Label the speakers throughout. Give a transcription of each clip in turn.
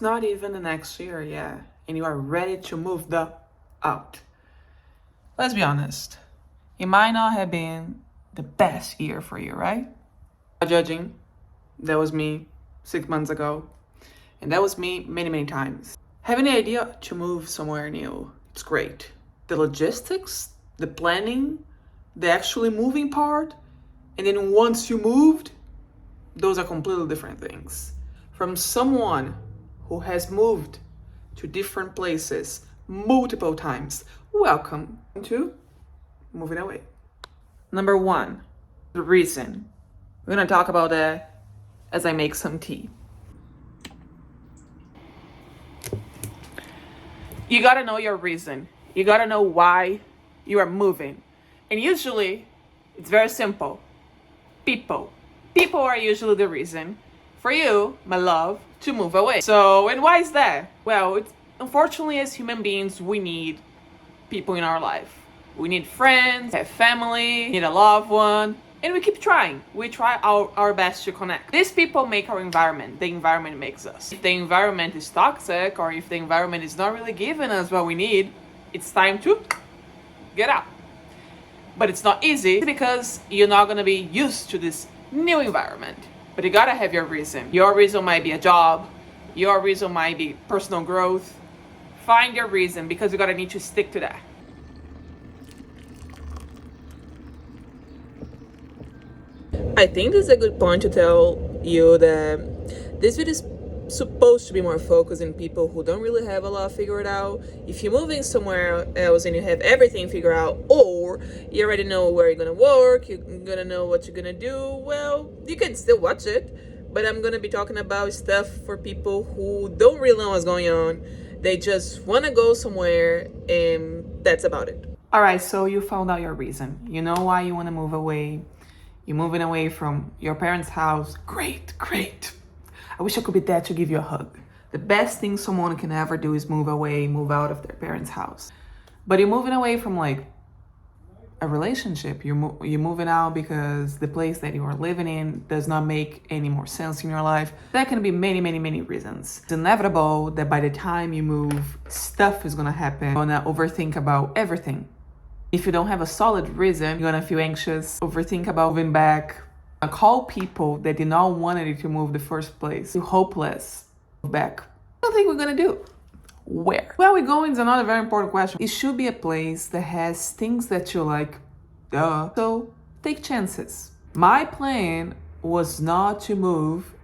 Speaker 1: Not even the next year, yeah. And you are ready to move the out. Let's be honest. It might not have been the best year for you, right? Not judging. That was me 6 months ago. And that was me many, many times. Having the idea to move somewhere new, it's great. The logistics, the planning, the actually moving part, and then once you moved, those are completely different things. From someone who has moved to different places multiple times, welcome to Moving Away. Number one, the reason. We're gonna talk about that as I make some tea. You gotta know your reason. You gotta know why you are moving. And usually, it's very simple. People. People are usually the reason for you, my love, to move away. So, and why is that? Well, unfortunately, as human beings, we need people in our life. We need friends, have family, need a loved one, and we keep trying. We try our best to connect. These people make our environment. The environment makes us. If the environment is toxic, or if the environment is not really giving us what we need, it's time to get out. But it's not easy because you're not gonna be used to this new environment. But you gotta have your reason. Your reason might be a job. Your reason might be personal growth. Find your reason because you gotta need to stick to that. I think this is a good point to tell you that this video is supposed to be more focused on people who don't really have a lot figured out. If you're moving somewhere else and you have everything figured out, or you already know where you're gonna work, you're gonna know what you're gonna do, well, you can still watch it. But I'm gonna be talking about stuff for people who don't really know what's going on. They just wanna go somewhere and that's about it. All right, so you found out your reason. You know why you wanna move away. You're moving away from your parents' house. Great, great. I wish I could be there to give you a hug. The best thing someone can ever do is move away, move out of their parents' house. But you're moving away from like a relationship. You're moving out because the place that you are living in does not make any more sense in your life. That can be many, many, many reasons. It's inevitable that by the time you move, stuff is gonna happen. You're gonna overthink about everything. If you don't have a solid reason, you're gonna feel anxious, overthink about moving back, call people that did not want you to move the first place. You're hopeless. Move back. What do you think we're gonna do? Where? Where we're going is another very important question. It should be a place that has things that you like. Duh. So take chances. My plan was not to move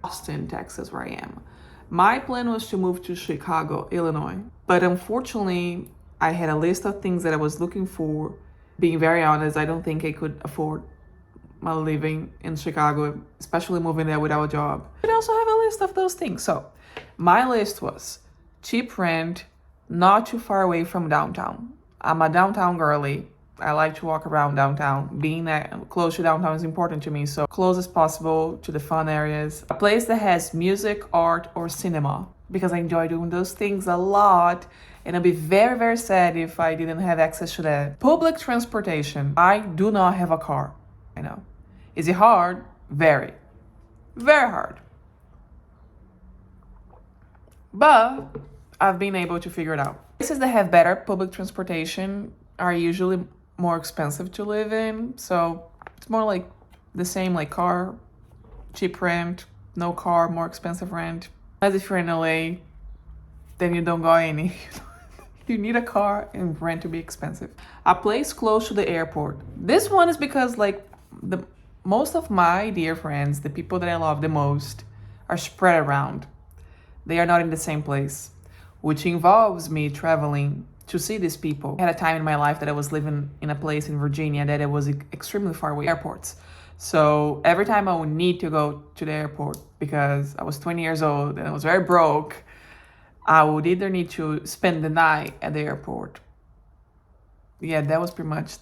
Speaker 1: Austin, Texas, where I am. My plan was to move to Chicago, Illinois. But unfortunately, I had a list of things that I was looking for. Being very honest, I don't think I could afford my living in Chicago, especially moving there without a job. I also have a list of those things. So my list was cheap rent, not too far away from downtown. I'm a downtown girly. I like to walk around downtown. Being that close to downtown is important to me, so close as possible to the fun areas. A place that has music, art, or cinema, because I enjoy doing those things a lot. And I'd be very, very sad if I didn't have access to that. Public transportation. I do not have a car. I know. Is it hard? Very. Very hard. But I've been able to figure it out. Places that have better public transportation are usually more expensive to live in. So it's more like the same, like car, cheap rent, no car, more expensive rent. As if you're in LA, then you don't got any. You need a car and rent to be expensive. A place close to the airport. This one is because like most of my dear friends, the people that I love the most, are spread around. They are not in the same place, which involves me traveling to see these people. I had a time in my life that I was living in a place in Virginia that it was extremely far away airports. So every time I would need to go to the airport because I was 20 years old and I was very broke, I would either need to spend the night at the airport. Yeah, that was pretty much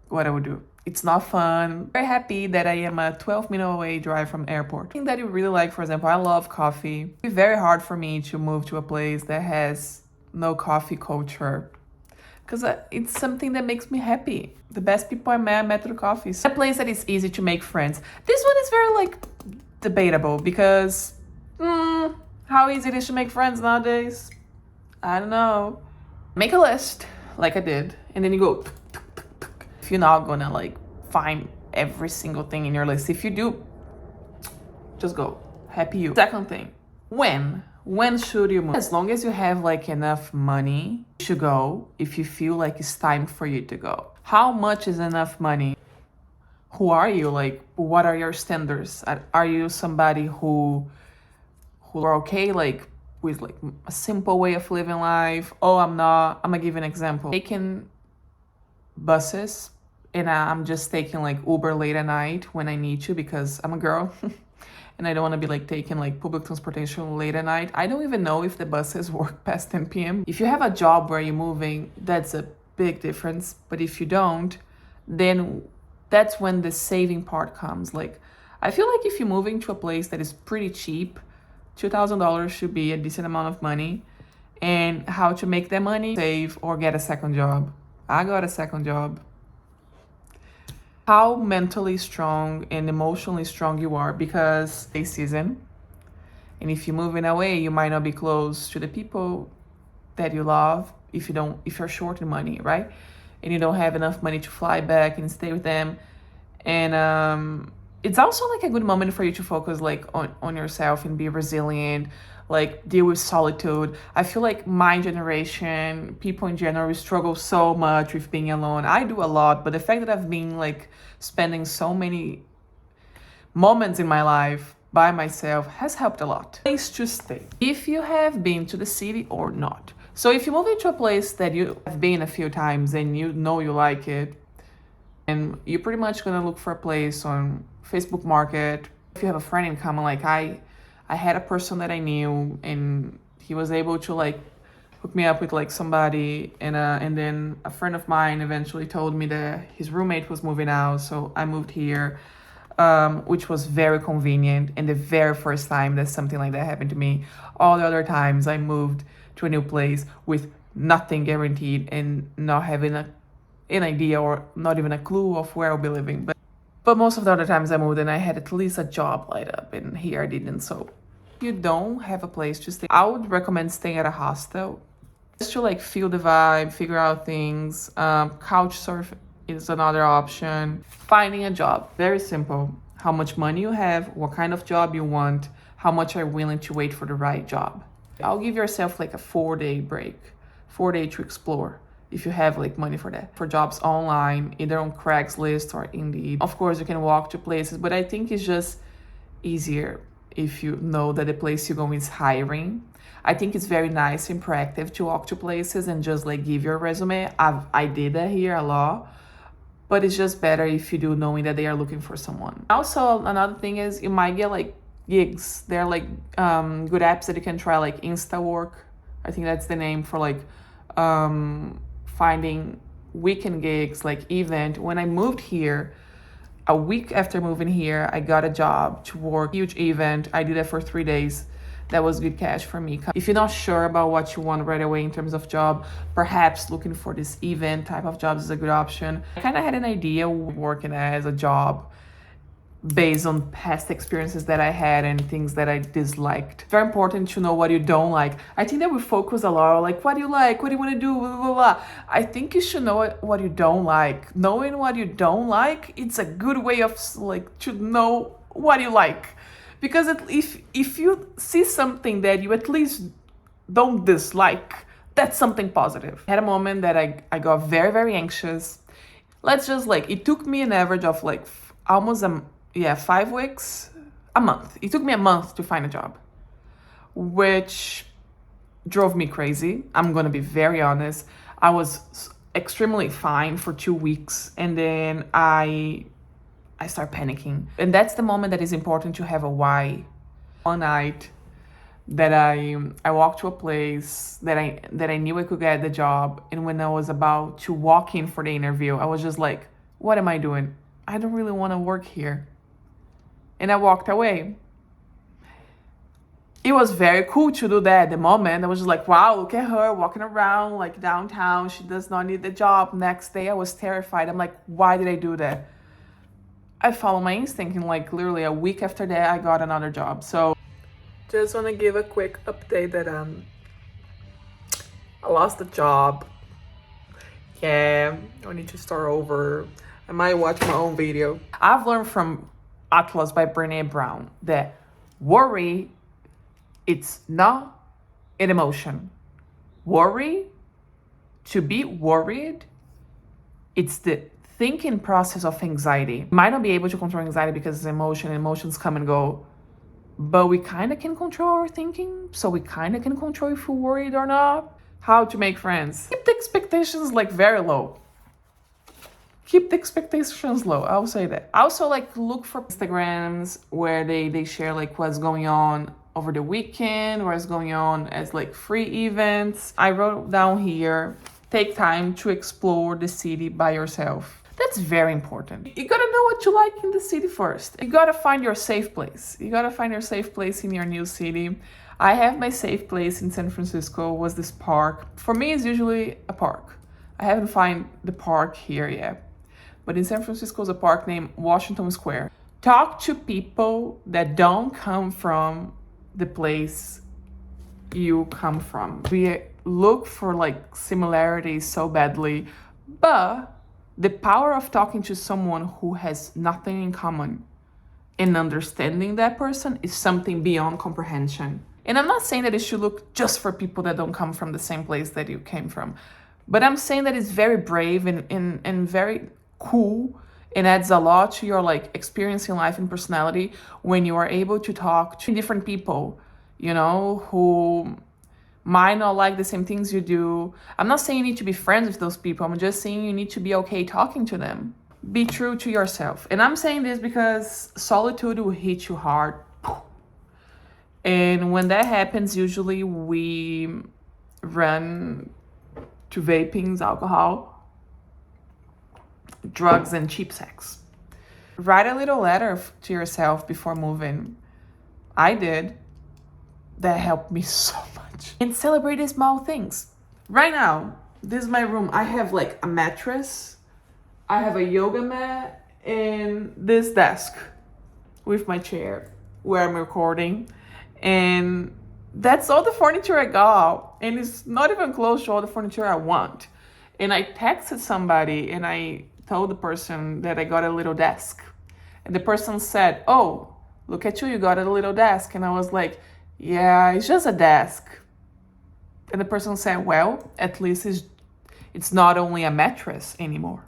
Speaker 1: what I would do. It's not fun. I'm very happy that I am a 12-minute away drive from airport. Thing that you really like, for example, I love coffee. It's very hard for me to move to a place that has no coffee culture because it's something that makes me happy. The best people I met through coffee. A place that is easy to make friends. This one is very like debatable because How easy it is to make friends nowadays. I don't know. Make a list like I did, and then you go. If you're not gonna like find every single thing in your list, if you do, just go. Happy you. Second thing, when should you move? As long as you have like enough money, you should go if you feel like it's time for you to go. How much is enough money? Who are you? Like, what are your standards? Are you somebody who are okay like with like a simple way of living life? Oh, I'm not. I'm gonna give you an example. Taking buses, and I'm just taking like Uber late at night when I need to because I'm a girl. And I don't want to be like taking like public transportation late at night. I don't even know if the buses work past 10 p.m. If you have a job where you're moving, that's a big difference. But if you don't, then that's when the saving part comes. Like, I feel like if you're moving to a place that is pretty cheap, $2,000 should be a decent amount of money. And how to make that money? Save or get a second job. I got a second job. How mentally strong and emotionally strong you are, because it's season. And if you're moving away, you might not be close to the people that you love if you're short in money, right? And you don't have enough money to fly back and stay with them. And it's also like a good moment for you to focus like on yourself and be resilient, like deal with solitude. I feel like my generation, people in general, struggle so much with being alone. I do a lot, but the fact that I've been like spending so many moments in my life by myself has helped a lot. Place to stay. If you have been to the city or not. So if you move into a place that you have been a few times and you know you like it, and you're pretty much gonna look for a place on Facebook Market. If you have a friend in common, like I had a person that I knew, and he was able to like hook me up with like somebody, and then a friend of mine eventually told me that his roommate was moving out, so I moved here, which was very convenient. And the very first time that something like that happened to me, all the other times I moved to a new place with nothing guaranteed and not having an idea or not even a clue of where I'll be living. But most of the other times I moved and I had at least a job lined up, and here I didn't. So if you don't have a place to stay, I would recommend staying at a hostel just to like feel the vibe, figure out things. Couch surfing is another option. Finding a job, very simple. How much money you have, what kind of job you want, how much are you willing to wait for the right job. I'll give yourself like a 4-day break, 4-day to explore. If you have like money for that, for jobs online, either on Craigslist or Indeed. Of course, you can walk to places, but I think it's just easier if you know that the place you're going is hiring. I think it's very nice and proactive to walk to places and just like give your resume. I did that here a lot, but it's just better if you do, knowing that they are looking for someone. Also, another thing is you might get like gigs. They're like good apps that you can try, like Instawork. I think that's the name for like finding weekend gigs, like event. When I moved here, a week after moving here, I got a job to work huge event. I did that for 3 days. That was good cash for me. If you're not sure about what you want right away in terms of job, perhaps looking for this event type of jobs is a good option. I kind of had an idea working as a job based on past experiences that I had and things that I disliked. It's very important to know what you don't like. I think that we focus a lot on like, what do you like? What do you want to do? Blah, blah, blah. I think you should know what you don't like. Knowing what you don't like, it's a good way of like to know what you like. Because if you see something that you at least don't dislike, that's something positive. I had a moment that I got very, very anxious. Let's just like, it took me an average of like almost 5 weeks, a month. It took me a month to find a job, which drove me crazy. I'm gonna be very honest. I was extremely fine for 2 weeks, and then I start panicking. And that's the moment that is important to have a why. One night that I walked to a place that I knew I could get the job, and when I was about to walk in for the interview, I was just like, what am I doing? I don't really want to work here. And I walked away. It was very cool to do that at the moment. I was just like, wow, look at her walking around like downtown. She does not need the job. Next day, I was terrified. I'm like, why did I do that? I followed my instinct, and like literally a week after that, I got another job. So Just want to give a quick update that I lost the job. Yeah, I need to start over. I might watch my own video. I've learned from Atlas by Brené Brown that worry, it's not an emotion. Worry, to be worried, it's the thinking process of anxiety. You might not be able to control anxiety because it's emotion, emotions come and go. But we kind of can control our thinking, so we kind of can control if we're worried or not. How to make friends. Keep the expectations like very low. Keep the expectations low, I'll say that. Also, like, look for Instagrams where they share like what's going on over the weekend, what's going on as like free events. I wrote down here, take time to explore the city by yourself. That's very important. You gotta know what you like in the city first. You gotta find your safe place. You gotta find your safe place in your new city. I have my safe place in San Francisco, was this park. For me, it's usually a park. I haven't found the park here yet. But in San Francisco is a park named Washington Square. Talk to people that don't come from the place you come from. We look for like similarities so badly, but the power of talking to someone who has nothing in common and understanding that person is something beyond comprehension. And I'm not saying that it should look just for people that don't come from the same place that you came from, but I'm saying that it's very brave and very cool and adds a lot to your like experience in life and personality when you are able to talk to different people, you know, who might not like the same things you do. I'm not saying you need to be friends with those people. I'm just saying you need to be okay talking to them. Be true to yourself. And I'm saying this because solitude will hit you hard. And when that happens, usually we run to vapings, alcohol, drugs, and cheap sex. Write a little letter to yourself before moving. I did. That helped me so much. And celebrate the small things. Right now, this is my room. I have like a mattress, I have a yoga mat, and this desk with my chair where I'm recording. And that's all the furniture I got. And it's not even close to all the furniture I want. And I texted somebody and I told the person that I got a little desk. And the person said, "Oh, look at you, you got a little desk." And I was like, "Yeah, it's just a desk." And the person said, "Well, at least it's not only a mattress anymore."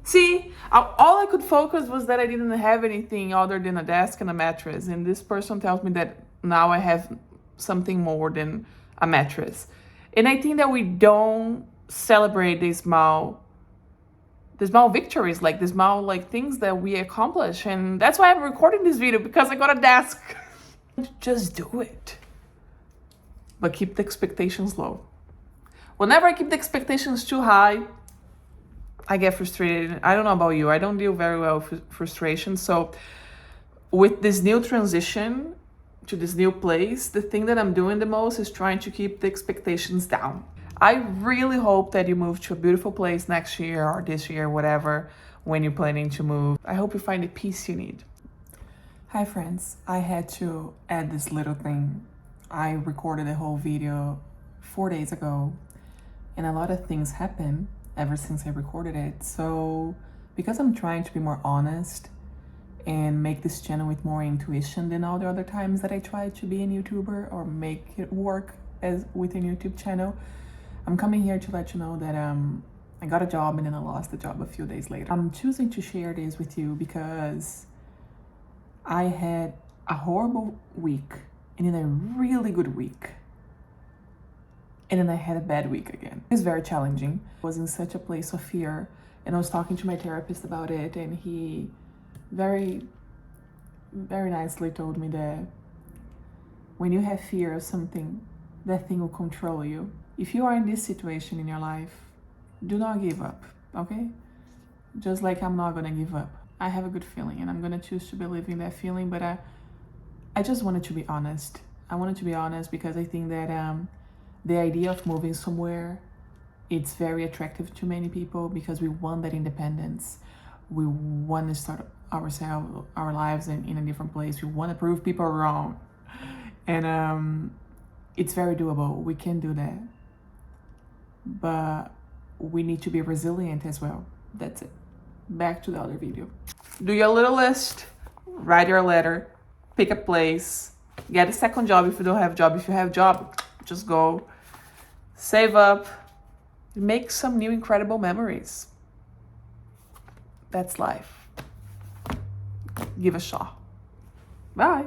Speaker 1: See, all I could focus was that I didn't have anything other than a desk and a mattress. And this person tells me that now I have something more than a mattress. And I think that we don't celebrate these small victories, like the small like things that we accomplish. And that's why I'm recording this video, because I got a desk. Just do it. But keep the expectations low. Whenever I keep the expectations too high, I get frustrated. I don't know about you. I don't deal very well with frustration. So with this new transition to this new place, the thing that I'm doing the most is trying to keep the expectations down. I really hope that you move to a beautiful place next year or this year, whatever, when you're planning to move. I hope you find the peace you need. Hi friends, I had to add this little thing. I recorded a whole video 4 days ago, and a lot of things happened ever since I recorded it. So because I'm trying to be more honest and make this channel with more intuition than all the other times that I tried to be a YouTuber or make it work as with a YouTube channel, I'm coming here to let you know that I got a job and then I lost the job a few days later. I'm choosing to share this with you because I had a horrible week and then a really good week. And then I had a bad week again. It was very challenging. I was in such a place of fear, and I was talking to my therapist about it, and he very, very nicely told me that when you have fear of something, that thing will control you. If you are in this situation in your life, do not give up, okay? Just like I'm not gonna give up. I have a good feeling, and I'm gonna choose to believe in that feeling, but I just wanted to be honest. I wanted to be honest because I think that the idea of moving somewhere, it's very attractive to many people because we want that independence. We want to start our lives in a different place. We want to prove people wrong. And it's very doable. We can do that. But we need to be resilient as well. That's it. Back to the other video. Do your little list, write your letter, pick a place, get a second job if you don't have a job. If you have a job, just go. Save up, make some new incredible memories. That's life. Give a shot. Bye.